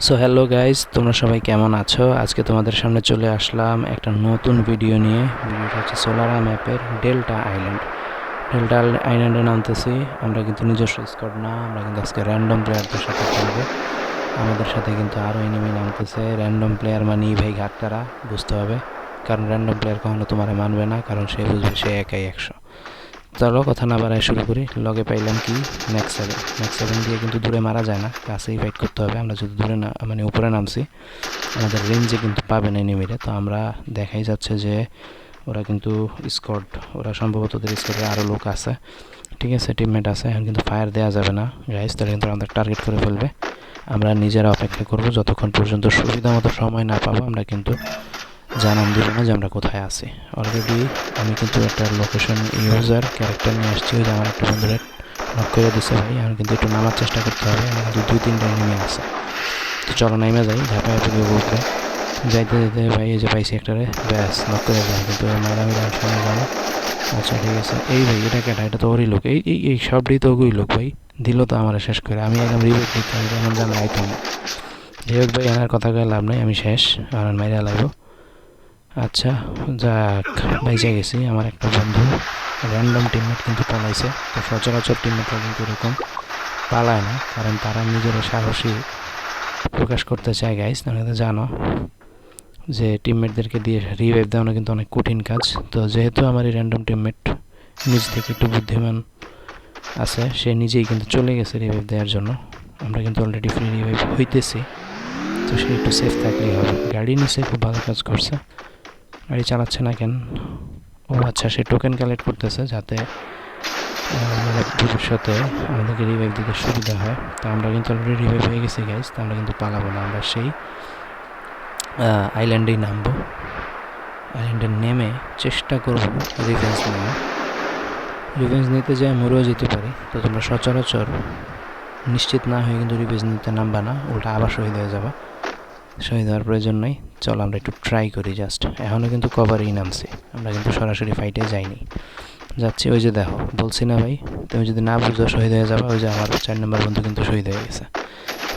So hello guys, তোমরা সবাই কেমন আছো? আজকে তোমাদের সামনে চলে আসলাম একটা নতুন ভিডিও নিয়ে। ভিডিওটা হচ্ছে সোলারা ম্যাপের ডেল্টা আইল্যান্ড। ডেল্টা আইল্যান্ডে নামতেছি। আমরা কিন্তু নিজস্ব স্কোয়াড না, আমরা কিন্তু আজকে র্যান্ডম প্লেয়ারদের সাথে খেলবো। আমাদের সাথে কিন্তু আরও এনিমি নামতেছে। র্যান্ডম প্লেয়ার মানেই ভাই ঘাটতারা, বুঝতে হবে। কারণ র্যান্ডম প্লেয়ার কখনো তোমার মানবে না, কারণ সে বুঝবে সে একাই 100। চলো কথা না বাড়ায় শুরু করি। লগে পাইলাম কি ম্যাক্স 7 দিয়ে কিন্তু দূরে মারা যায় না, কাছেই ফাইট করতে হবে। আমরা যদি দূরে না মানে উপরে নামছি, আমাদের রেঞ্জে কিন্তু পাবে না এনিমিরে। তো আমরা দেখাই যাচ্ছে যে ওরা কিন্তু স্কোয়াড, ওরা সম্ভবত ওদের স্কোয়াডে আরও লোক আছে, ঠিক আছে, টিমমেট আছে। এখন কিন্তু ফায়ার দেওয়া যাবে না গাইস, তাহলে কিন্তু আমাদের টার্গেট করে ফেলবে। আমরা নিজেরা অপেক্ষা করব যতক্ষণ পর্যন্ত সুবিধা মতো সময় না পাবো। আমরা কিন্তু জানান দিব না যে আমরা কোথায় আছি। অলরেডি আমি কিন্তু একটা লোকেশন ইউজার ক্যারেক্টার নিয়ে আসছি, ওই যে আমার একটা বন্ধুরে নক করে দিচ্ছে ভাই। আমি কিন্তু একটু নামার চেষ্টা করতে হবে, আমি কিন্তু 2-3টা এনিমি আছে। তো চলো নাইমা যাই, ঝাঁপায় পড়ে উপরে যাইতে যেতে ভাই এই যে পাইছি একটারে, ব্যাস নক করে যায়। কিন্তু মাইরামি সামনে যাবো। আচ্ছা ঠিক আছে। এই ভাই এটা কেটা? এটা তো ওরই লোক। এই এই এই সবটাই তো ওই লোক ভাই। দিল তো আমার শেষ করে। আমি একদম রিভেট দিতে হবে, এমন জানা আইতাম না। যাই হোক ভাই, এনার কথা কয়ে লাভ নেই, আমি শেষ। আমার মাইরা লাগবো। আচ্ছা, যাক, বাইচে গেছি। আমার একটা বন্ধু র্যান্ডম টিমমেট কিন্তু পালাইছে। তো সচরাচর টিমমেটরা কিন্তু এরকম পালায় না, কারণ তারা নিজের সাহসী প্রকাশ করতে চায় গাইস। তোমরা তো জানো যে টিমমেটদেরকে দিয়ে রিভাইভ দেওয়ানো কিন্তু অনেক কঠিন কাজ। তো যেহেতু আমার এই র্যান্ডম টিমমেট নিজ থেকে একটু বুদ্ধিমান আছে, সে নিজেই কিন্তু চলে গেছে রিভাইভ দেওয়ার জন্য। আমরা কিন্তু অলরেডি ফ্রি রিভাইভ হইতেছি, তো সে একটু সেফ থাকলেই হবে। গাড়ি নিচে খুব ভালো কাজ করছে। গাড়ি চালাচ্ছে না কেন? ও আচ্ছা, সে টোকেন কালেক্ট করতেছে যাতে ভবিষ্যতে আমাদেরকে রিভাইভ দিতে সুবিধা হয়। তো আমরা কিন্তু অলরেডি রিভাইভ হয়ে গেছি গাইজ। তো আমরা কিন্তু পালাবো না, আমরা সেই আইল্যান্ডেই নামবো। আইল্যান্ডে নেমে চেষ্টা করবো রিভেঞ্জ নিতে যায় মরেও যেতে পারি। তো তোমরা সচরাচর নিশ্চিত না হয়ে কিন্তু রিভেঞ্জ নিতে নামবা না, উল্টা আবার শহীদ হয়ে যাবা। শহীদ হওয়ার প্রয়োজন নেই। চলো আমরা একটু ট্রাই করি জাস্ট। এখনও কিন্তু কভারেই নামছি, আমরা কিন্তু সরাসরি ফাইটে যাইনি। যাচ্ছি, ওই যে দেখো, বলছি না ভাই, তুমি যদি না বুঝো শহীদ হয়ে যাবা। ওই যে আমার 4 নম্বর বন্ধু কিন্তু শহীদ হয়ে গেছে।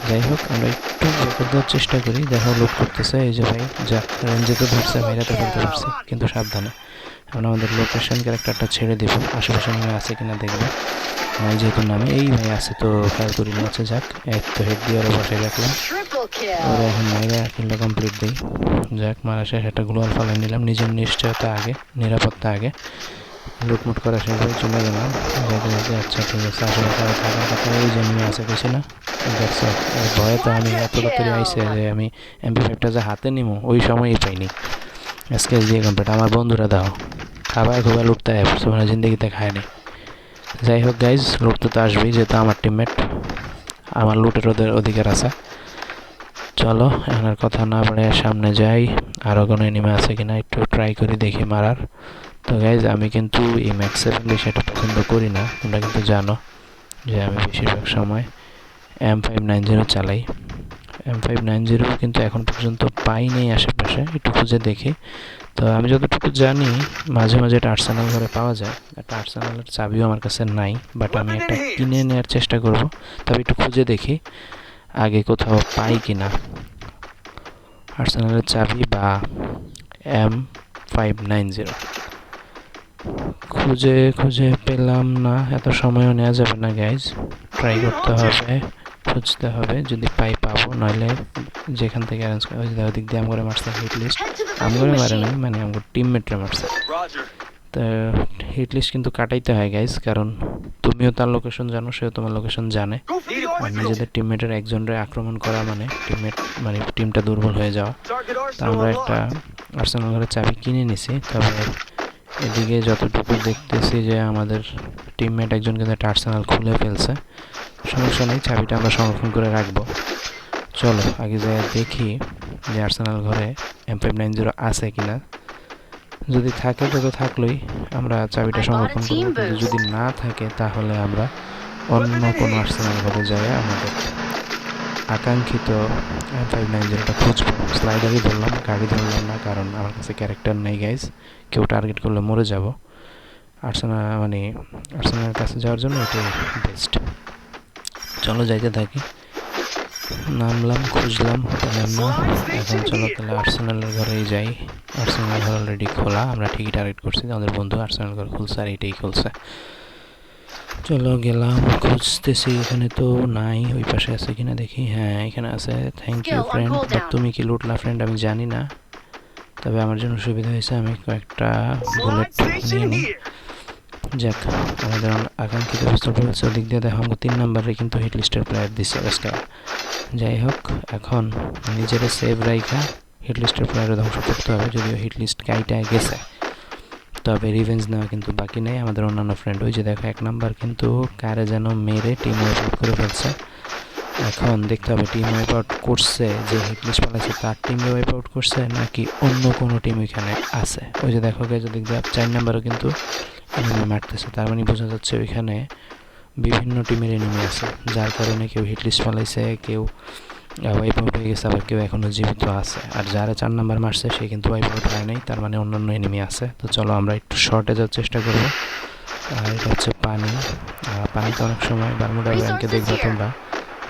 যাই হোক, আমরা একটু রেকর্ড দেওয়ার চেষ্টা করি। দেখো লোড করতেছে, এই যে ভাই, যা রেঞ্জে তো ধরছে, মেয়েরাতে ফেলতে পারছি, কিন্তু সাবধানে। এখন আমাদের লোকেশন ক্যারেক্টারটা ছেড়ে দিব, আশেপাশে নেমে আছে কিনা দেখবো। নাই যেহেতু নামে এই ভাই আছে, তো ফায়ার করি নিয়ে আছে। যাক, এক তো হেড দিয়ে ওরা বসে রাখলাম। ওরা এখন মাইরা কিনলে কমপ্লিট দিই। যাক, মারা শেষ। একটা গ্লোয়াল ফালাই নিলাম, নিজের নিশ্চয়তা আগে, নিরাপত্তা আগে। লুটমুট করা শেষ হয়ে চলে গেলাম। যাইতে যাইতে আচ্ছা ঠিক আছে, আশেপাশে থাকার কথা। ওই যে নিয়ে আছে বেশি না, দেখছো? ভয়ে তো আমি এত তাড়াতাড়ি আইসে যে আমি MP5টা যে হাতে নিমো ওই সময়ই পাইনি। স্কেচ দিয়ে কমপ্লিট। আমার বন্ধুরা দাও খাবায় খুবই লুটতে হয়, মানে জিন্দগিতে খায়নি। যাই হোক গাইজ, লুটতে তো আসবেই, যেহেতু আমার টিমমেট, আমার লুটের ওদের অধিকার আছে। চলো এনার কথা না বলে সামনে যাই। আরও কোনো এনিমে আছে কিনা একটু ট্রাই করি, দেখি মারার। তো গাইজ, আমি কিন্তু এই ম্যাক্স 7 বেশি একটা পছন্দ করি না। তোমরা কিন্তু জানো যে আমি বেশিরভাগ সময় M590 চালাই। M590 কিন্তু এখন পর্যন্ত পাই নেই আশেপাশে, একটু খুঁজে দেখি। তো আমি যতটুকু জানি, মাঝে মাঝে একটা আর্সেনাল ঘরে পাওয়া যায়। একটা আর্সেনালের চাবিও আমার কাছে নাই, বাট আমি একটা কিনে নেওয়ার চেষ্টা করব। তবে একটু খুঁজে দেখি আগে কোথাও পাই কিনা আর্সেনালের চাবি বা M590। খুঁজে খুঁজে পেলাম না, এত সময়ও নেওয়া যাবে না গাইজ, ট্রাই করতে হবে, খুঁজতে হবে। যদি পাই পাবো, নইলে যেখান থেকে অ্যারেঞ্জ করা হয়েছে ওদিক দিয়ে আমগরে মারছে হিট লিস্ট। আমগরে মারে নাই, মানে আমগর টিমমেটরে মারছে। তো হিট লিস্ট কিন্তু কাটাইতে হয় গাইজ, কারণ তুমিও তার লোকেশন জানো, সেও তোমার লোকেশন জানে। আর নিজেদের টিমমেটের একজনরে আক্রমণ করা মানে টিমমেট মানে টিমটা দুর্বল হয়ে যাওয়া। তো আমরা একটা আর্সেনাল ঘরের চাবি কিনে নিছি। তবে এদিকে যতটুকু দেখতেছি যে আমাদের টিমমেট একজন কিন্তু একটা আর্সেনাল খুলে ফেলছে। সমস্যা নেই, চাবিটা আমরা সংরক্ষণ করে রাখবো। চলো আগে যাই দেখি যে আর্সেনাল ঘরে M590 আছে কিনা। যদি থাকে তো থাকলোই, আমরা চাবিটা সংরক্ষণ করবো। কিন্তু যদি না থাকে তাহলে আমরা অন্য কোনো আর্সেনাল ঘরে যাই আমাদের আকাঙ্ক্ষিত M590টা খুঁজবো। স্লাইডারই ধরলাম, গাড়ি ধরলাম না, কারণ আমার কাছে ক্যারেক্টার নেই গাইজ। কেউ টার্গেট করলে মরে যাব। আর্সেনালের কাছে যাওয়ার জন্য এটাই বেস্ট। চলো যাইতে থাকি। নামলাম, খুঁজলাম, পেলাম না। এখন চলো তাহলে আর্সেনালের ঘরেই যাই। আর্সেনাল ঘর অলরেডি খোলা, আমরা ঠিকই টার্গেট করছি, আমাদের বন্ধু আর্সেনাল ঘর খুলছে আর এটাই খুলছে। চলো গেলাম, খুঁজতেছি, এখানে তো নাই। ওই পাশে আছে কিনা দেখি। হ্যাঁ এখানে আছে। Thank you friend. বাট তুমি কি লুটলা ফ্রেন্ড আমি জানি না, তবে আমার জন্য সুবিধা হয়েছে আমি কয়েকটা বুলেট নিয়ে নিই। যাক, আমাদের আকাঙ্ক্ষিত পিস্তল হচ্ছে ওদিক দিয়ে। দেখো আমাকে 3 নম্বরে কিন্তু হিট লিস্টের প্লেয়ার দিচ্ছে আজকে। যাই হোক, এখন নিজের সেভ রাইখা হিট লিস্টের প্লেয়ারে ধ্বংস করতে হবে। যদিও হিট লিস্ট কাইটা গেছে, তবে রিভেঞ্জ নেওয়া কিন্তু বাকি নেই। আমাদের অন্যান্য ফ্রেন্ড ওই যে দেখো 1 নাম্বার কিন্তু কারে যেন মেরে টিম ওয়াইপ আউট করে ফেলছে। এখন দেখতে হবে টিম ওয়াইপ আউট করছে, যে হিট লিস্ট পালাইছে তার টিম ওয়াইপ আউট করছে নাকি অন্য কোনো টিম ওইখানে আছে। ওই যে দেখো গাইজ ওদিক দিয়ে 4 নাম্বারও কিন্তু এনিমি মারতেছে, তার মানে বোঝা যাচ্ছে ওইখানে বিভিন্ন টিমের এনিমি আছে, যার কারণে কেউ হিট লিস্ট পালাইছে, কেউ ওয়াইপ আউট হয়ে গেছে, আবার কেউ এখনও জীবিত আছে। আর যারা 4 নাম্বার মারছে সে কিন্তু ওয়াইপ আউট হয় নাই, তার মানে অন্যান্য এনিমি আছে। তো চলো আমরা একটু শর্টে যাওয়ার চেষ্টা করবো। আর এটা হচ্ছে পানি। পানিতে অনেক সময় বারমুডা ব্যাংকে দেখবে তোমরা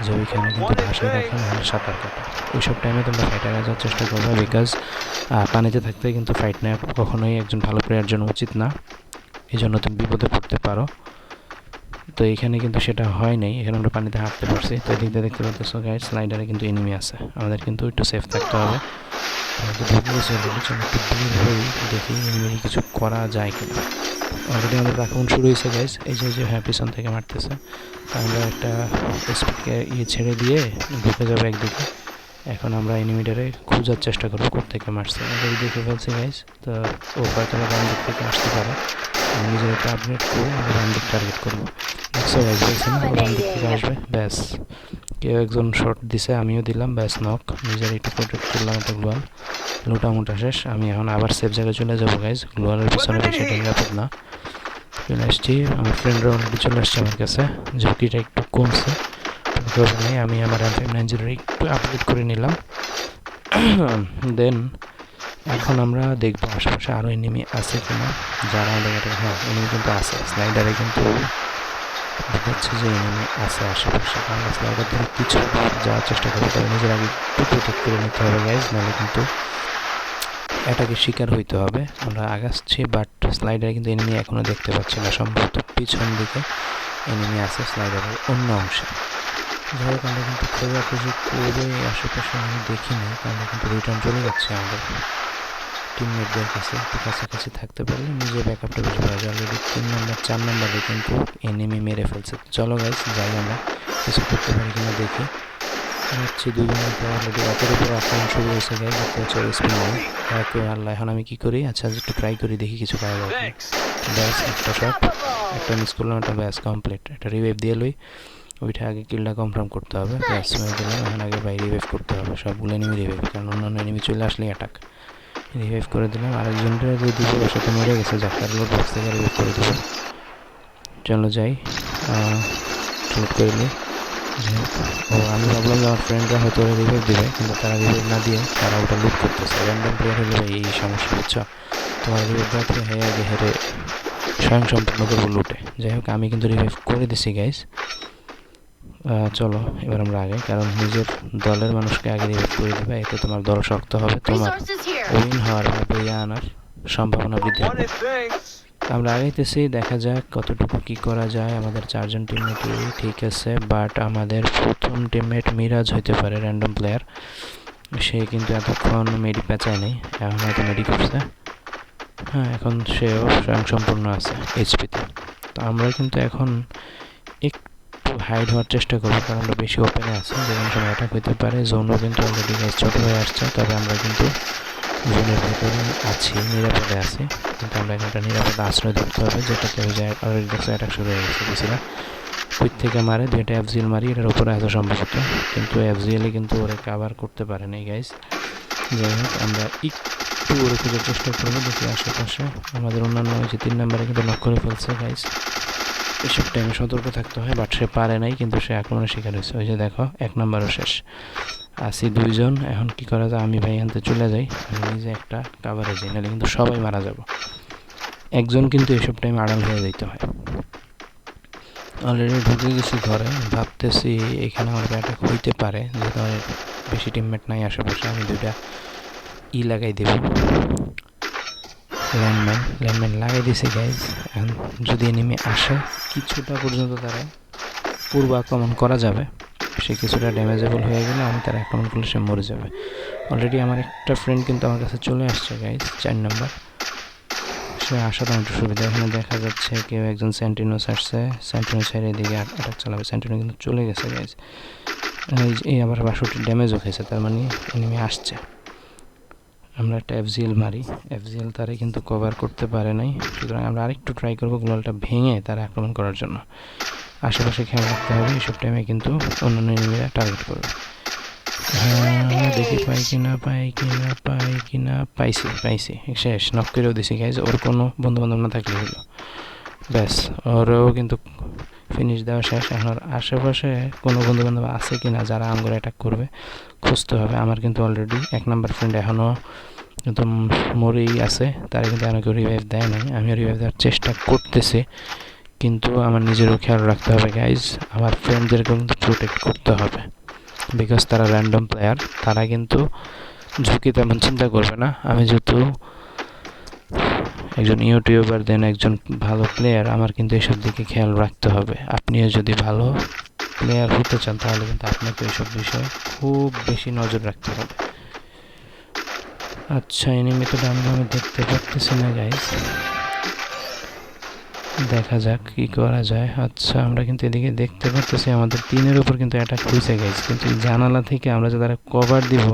যে ওইখানে কিন্তু ভাসায় রাখে নাহলে সাঁতার কাটা। ওইসব টাইমে তোমরা ফাইটারে যাওয়ার চেষ্টা করবে, বিকজ পানিতে থাকতে কিন্তু ফাইট নেওয়া কখনোই একজন ভালো প্লেয়ার জন্য উচিত না, এই জন্য তুমি বিপদে পড়তে পারো। তো এখানে কিন্তু সেটা হয় নাই, এখানে আমরা পানিতে হাঁটতে পারছি। তো এদিক দিয়ে দেখতে পাচ্ছ গাইড স্লাইডারে কিন্তু এনিমি আছে, আমাদের কিন্তু একটু সেফ থাকতে হবে। একটু বের হই, দেখি এনিমি কিছু করা যায় কিনা। অলরেডি আমাদের আক্রমণ শুরু হয়েছে গাইজ, এই যে হ্যাঁ পিছন থেকে মারতেছে। আমরা একটা স্পিডকে ছেড়ে দিয়ে ঢুকে যাবে একদিকে। এখন আমরা এনিমিটারে খোঁজার চেষ্টা করবো কোথেকে মারছে। অলরেডি দেখে ফেলছি গাইজ, তো ও হয়তো ডান দিক থেকে আসতে পারে। আমি নিজের একটা আপগ্রেড করে আমরা ডান দিক টার্গেট করবো। দেখছো গাইজ, বলছি না ও ডান দিক থেকে আসবে। ব্যাস, কেউ একজন শট দিছে, আমিও দিলাম, ব্যাস নক। নিজের একটু প্রোটেক্ট করলাম একটা গ্লোয়াল। লুটামুটা শেষ। আমি এখন আবার সেফ জায়গায় চলে যাবো গাইজ, গ্লোয়ালের পিছনে বেশি এটা নিরাপদ না। চলে আসছি, আমার ফ্রেন্ডরা অলরেডি চলে আসছে আমার কাছে, ঝুঁকিটা একটু কমছে। নেই, আমি আমার M590 একটু আপগ্রেড করে নিলাম। দেন এখন আমরা দেখবো আশেপাশে আরও এনিমি আছে কিনা, যারা আমাদের কাছে। হ্যাঁ এনিমি কিন্তু আছে, স্লাইডারে কিন্তু দেখাচ্ছে যে এনিমি আছে আশেপাশে। আমরা স্লাইডার ধরে কিছু যাওয়ার চেষ্টা করবো, তবে নিজের আগে একটু প্রোটেক্ট করে নিতে হবে গাইজ, নাহলে কিন্তু এটাকে শিকার হইতে হবে। আমরা আগাচ্ছি, বাট স্লাইডারে কিন্তু এনিমি এখনও দেখতে পাচ্ছি না, সম্ভবত পিছন দিকে এনিমি আছে স্লাইডারের অন্য অংশে। যাই হোক, আমরা কিন্তু খোঁজাখুঁজি করে আশেপাশে আমি দেখিনি, তাহলে কিন্তু রিটার্ন চলে যাচ্ছে আমাদের টিমমেটদের কাছে। একটু কাছাকাছি থাকতে পারলে নিজে ব্যাকআপটা বেশি পাওয়া যায়। অলরেডি 3 নম্বর 4 নম্বরে কিন্তু এনিমি মেরে ফেলছে। চলো গাইজ যাই, আমরা কিছু করতে পারি কিনা দেখি। হচ্ছে 2 জনের পর অলরেডি রাতের উপর আক্রমণ শুরু হয়েছে গাইজ, দেখতে হচ্ছে স্পিন নেই। আল্লাহ, এখন আমি কি করি? আচ্ছা একটু ট্রাই করি, দেখি কিছু পাওয়া যায় কিনা। ব্যাস একটা শট, একটা মিস করলাম, একটা ব্যাস কমপ্লিট। একটা রিভাইভ দিয়ে লই, ওইটা আগে কিলটা কনফার্ম করতে হবে। ব্যাস মেরে দিলাম, এখন আগে ভাই রিভাইভ করতে হবে সবগুলো এনিমি রিভাইভ, কারণ অন্যান্য এনিমি চলে আসলে অ্যাটাক। রিভাইভ করে দিলাম, আরেকজনটা যে দুপুরের সাথে মরে গেছে, যাকে লোড বক্স থেকে রিভাইভ করে দেবো। চলো যাই, লুট করে নিই। ও আমি ভাবলাম যে আমার ফ্রেন্ডরা হয়তো ওরা রিভাইভ দেবে, কিন্তু তারা রিভাইভ না দিয়ে তারা ওটা লুট করতেছে। র্যান্ডম প্লেয়ার হলে ভাই এই সমস্যা, বুঝছো? তোমার রিভাইভ দেওয়া থেকে হ্যাঁ আগে হেরে স্বয়ং সম্পূর্ণ করবো লুটে। যাই হোক, আমি কিন্তু রিভাইভ করে দিছি গাইজ। চলো এবার আমরা আগে, কারণ নিজের দলের মানুষকে আগে রিভাইভ করে দেবে, এতে তোমার দল শক্ত হবে, তোমার উইন হওয়ার বা বইয়া আনার সম্ভাবনা বৃদ্ধি হবে। আমরা আগাইতেছি, দেখা যাক কতটুকু কি করা যায়। আমাদের 4 জন টিমমেটই ঠিক আছে, বাট আমাদের প্রথম টিমমেট মিরাজ হইতে পারে, র্যান্ডম প্লেয়ার। সে কিন্তু এতক্ষণ মেডি পেঁচায় নেই, এখন হয়তো মেডি করছে। হ্যাঁ এখন সেও স্বয়ংসম্পূর্ণ আছে এইচপিতে। তো আমরা কিন্তু এখন একটু হাইড হওয়ার চেষ্টা করবো, কারণ আমরা বেশি ওপেনে আছি, যে কোনো সময় অ্যাটাক হইতে পারে। জোনও কিন্তু অলরেডি গাইজ ছোটো হয়ে আসছে, তবে আমরা কিন্তু জোনের ভেতরে আছি, নিরাপদে আছি। কিন্তু আমরা এখন একটা নিরাপদ আশ্রয় ধরতে হবে, যেটাতে ওই যে অলরেডি দেখছো অ্যাটাক শুরু হয়ে গেছে। বুঝছি না কুইট থেকে মারে, 2টা FGL মারি, এটার উপরে আছে সম্ভবত, কিন্তু FGL-এ কিন্তু ওরা কাভার করতে পারে নাই গাইজ। যাই হোক, আমরা একটু ওরে খোঁজার চেষ্টা করবো, দেখি আশেপাশে। আমাদের অন্যান্য ওই যে 3 নম্বরে কিন্তু নক করে ফেলছে গাইজ। এসব টাইমে সতর্ক থাকতে হয়, বাট সে পারে নাই, কিন্তু সে আক্রমণের শিকার হয়েছে। ওই যে দেখো 1 নম্বরও শেষ, আসি 2 জন। এখন কি করা যায়? আমি ভাই আনতে চলে যাই, আমি নিজে একটা কাভারে যাই, নাহলে কিন্তু সবাই মারা যাব। একজন কিন্তু এসব টাইমে আড়াল হয়ে যেতে হয়। অলরেডি ঢুকে গেছি ঘরে, ভাবতেছি এখানে আমার অ্যাটাক হইতে পারে, যেহেতু আমার বেশি টিমমেট নাই আশেপাশে। আমি দুইটা লাগাই দেব, ল্যান্ডম্যান লাগাই দিছি গাইজ। এখন যদি এনিমি আসে কিছুটা পর্যন্ত তারা পূর্ব আক্রমণ করা যাবে, সে কিছুটা ড্যামেজেবল হয়ে গেলে আমি তার আক্রমণ করলে সে মরে যাবে। অলরেডি আমার একটা ফ্রেন্ড কিন্তু আমার কাছে চলে আসছে গাইজ, 4 নম্বর। সে আসাটা একটু সুবিধা। এখানে দেখা যাচ্ছে কেউ একজন সেন্টিনোস আসছে, সেন্টিনোস ছেড়ে এদিকে অ্যাটাক চালাবে। সেন্টিনো কিন্তু চলে গেছে গাইজ। এই আবার 62 ড্যামেজও খেয়েছে, তার মানে এনিমি আসছে। আমরা একটা এফজিএল মারি, এফজিএল তারে কিন্তু কভার করতে পারে নাই, সুতরাং আমরা আরেকটু ট্রাই করবো গ্লোয়ালটা ভেঙে তারা আক্রমণ করার জন্য। আশেপাশে খেয়াল রাখতে হবে, এইসব টাইমে কিন্তু অন্যান্য এনিমিরা টার্গেট করবে। হ্যাঁ, দেখি পাইছি। শেষ, নক করেও দিছি গাইজ। ওর কোনো বন্ধুবান্ধব না থাকলে হলো, ব্যাস ওরও কিন্তু ফিনিশ দেওয়া শেষ। এখন ওর আশেপাশে কোনো বন্ধুবান্ধব আছে কি না যারা আমগুলো অ্যাটাক করবে খুঁজতে হবে। আমার কিন্তু অলরেডি 1 নাম্বার ফ্রেন্ড এখনও কিন্তু মরেই আছে, তারা কিন্তু আমাকে রিভাইভ দেয় নাই। আমিও রিভাইভ দেওয়ার চেষ্টা করতেছি, কিন্তু আমার নিজেরও খেয়াল রাখতে হবে গাইজ। আমার ফ্রেন্ডদেরকেও কিন্তু প্রোটেক্ট করতে হবে, বিকজ তারা র্যান্ডম প্লেয়ার, তারা কিন্তু ঝুঁকি তেমন চিন্তা করবে না। আমি যেহেতু একজন ইউটিউবার, দেন একজন ভালো প্লেয়ার, আমার কিন্তু এইসব দিকে খেয়াল রাখতে হবে। আপনিও যদি ভালো প্লেয়ার হতে চান তাহলে কিন্তু আপনাকে এইসব বিষয়ে খুব বেশি নজর রাখতে হবে। আচ্ছা, এনিমি তো ডান আমি দেখতে পারতেছি না গাইজ, দেখা যাক কি করা যায়। আচ্ছা, আমরা কিন্তু এদিকে দেখতে পারতেছি আমাদের 3-এর উপর কিন্তু অ্যাটাক হয়েছে গাইজ, কিন্তু জানালা থেকে আমরা যে তারা কভার দিব,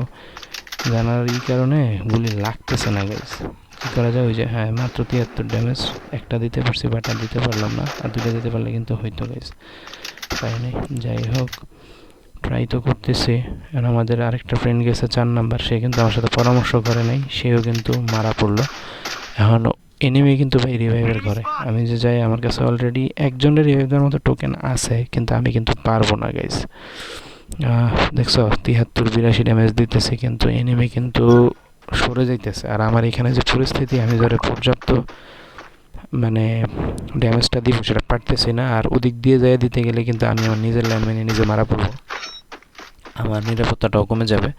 জানালার এই কারণে গুলি লাগতেছে না গাইজ। কী করা যায়? ওই যে হ্যাঁ, মাত্র 73 ড্যামেজ, একটা দিতে পারছি বাট আর দিতে পারলাম না, আর 2টা দিতে পারলে কিন্তু হইতো গাইজ, তাই নাই। যাই হোক, ট্রাই তো করতেছি। আর আমাদের আরেকটা ফ্রেন্ড গেছে 4 নাম্বার, সে কিন্তু আমার সাথে পরামর্শ করে নাই, সেও কিন্তু মারা পড়লো। এখন এনিমি কিন্তু ভাই রিভাইভের ঘরে, আমি যে যাই আমার কাছে অলরেডি একজনের রিভাইভ দেওয়ার মতো টোকেন আছে, কিন্তু আমি কিন্তু পারবো না গাইজ। দেখছো 73-82 ড্যামেজ দিতেছে, কিন্তু এনিমি কিন্তু সরে যাইতেছে। আর আমার এখানে যে পরিস্থিতি, আমি ধরে পর্যাপ্ত মানে ড্যামেজটা দিব সেটা পারতেছি না। আর ওদিক দিয়ে যাই দিতে গেলে কিন্তু আমি আমার নিজের ল্যান্ডম্যানে নিজে মারা পড়বো, আমার নিরাপত্তাটাও কমে যাবে।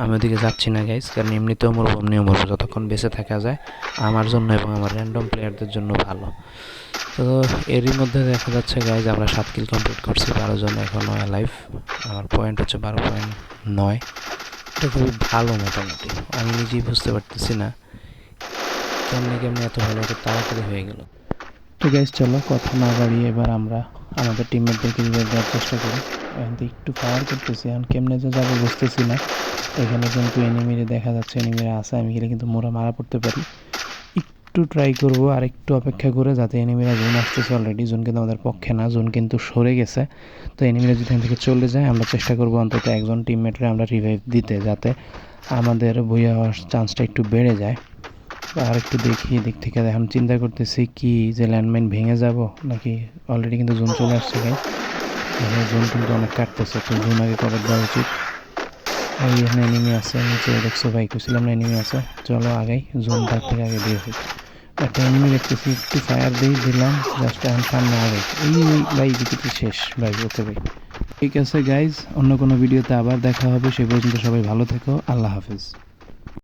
আমি ওদিকে যাচ্ছি না গাইজ, কারণ এমনিতেও মরবো, এমনিও মরবো। যতক্ষণ বেঁচে থাকা যায় আমার জন্য এবং আমার র্যান্ডম প্লেয়ারদের জন্য ভালো। তো এরই মধ্যে দেখা যাচ্ছে গাইজ আমরা 7 কিল কমপ্লিট করছি, 12 জন এখনও অ্যালাইভ। আমার পয়েন্ট হচ্ছে 12.9, এটা খুবই ভালো মোটামুটি। আমি নিজেই বুঝতে পারতেছি না কেমনি এত ভালো, এত তাড়াতাড়ি হয়ে গেল। তো গাইজ চলো কথা না বাড়িয়ে এবার আমরা আমাদের টিমমেটদেরকে রিভাইভ দেওয়ার চেষ্টা করি। এখন তো একটু ফায়ার করতেছি, এখন কেমনে যে যাবো বুঝতেছি না। এখানে কিন্তু এনিমিরে দেখা যাচ্ছে, এনিমিরা আছে, আমি গেলে কিন্তু মারা পড়তে পারি। একটু ট্রাই করবো আর একটু অপেক্ষা করে, যাতে এনিমিরা জোন আসতেছে অলরেডি, জোন কিন্তু আমাদের পক্ষে না, জোন কিন্তু সরে গেছে। তো এনিমিরা যদি এখান থেকে চলে যায়, আমরা চেষ্টা করবো অন্তত একজন টিমমেটরে আমরা রিভাইভ দিতে, যাতে আমাদের বইয়া হওয়ার চান্সটা একটু বেড়ে যায়। আর একটু দেখি এদিক থেকে, এখন চিন্তা করতেছি কি যে ল্যান্ডমাইন ভেঙে যাব নাকি। অলরেডি কিন্তু জোন চলে আসছে গাইজ, এখানে জোন কিন্তু অনেক কাটতেছে, তো জোন আগে কভার দেওয়া উচিত। এই এখানে এনিমি আছে নিচে, দেখছো ভাই, কুছিলাম না এনিমি আছে। চলো আগে জোনটার থেকে আগে দিয়ে হোক। একটা এনিমি দেখতেছি, একটু ফায়ার দিলাম জাস্ট, এখন সামনে আগে। এই ভাই দিকে শেষ ভাই, ওকে ভাই। ঠিক আছে গাইজ, অন্য কোনো ভিডিওতে আবার দেখা হবে, সে পর্যন্ত সবাই ভালো থেকো, আল্লাহ হাফেজ।